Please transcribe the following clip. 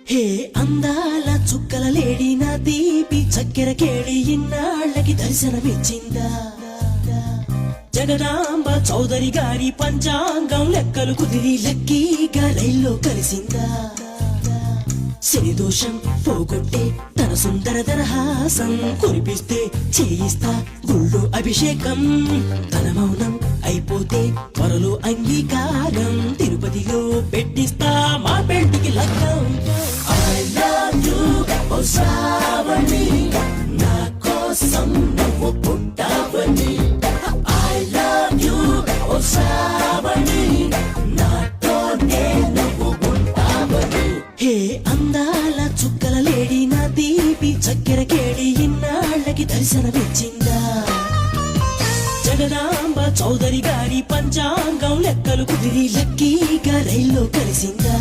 హే అందాల చుక్కల లేడి నా దీపి చక్కెర కేళి ఇన్నాళ్ళకి దర్శనమిచ్చిందా జగదాంబ చౌదరి గారి పంచాంగం లెక్కలు కుదిరి లక్కీగా రైల్లో కలిసిందా శని దోషం పోగొట్టే తన సుందర దరహాసం కురిపిస్తే చేయిస్తా గుళ్ళు అభిషేకం తన మౌనం అయిపోతే త్వరలో అంగీకారం తిరుపతిలో పెట్టిస్తా మా పెళ్లికి లగ్గం I love you ఓ శ్రావణి నా కోసం నువ్వు పుట్టావని I love you ఓ శ్రావణి నాతోనే నువ్వు ఉంటావని హే అందాల చుక్కల లేడి నా దీపి చక్కెర కేళి ఇన్నాళ్ళకి దర్శనమిచ్చిందా జగదాంబ చౌదరి గారి పంచాంగం లెక్కలు కుదిరి లక్కీగా రైల్లో కలిసిందా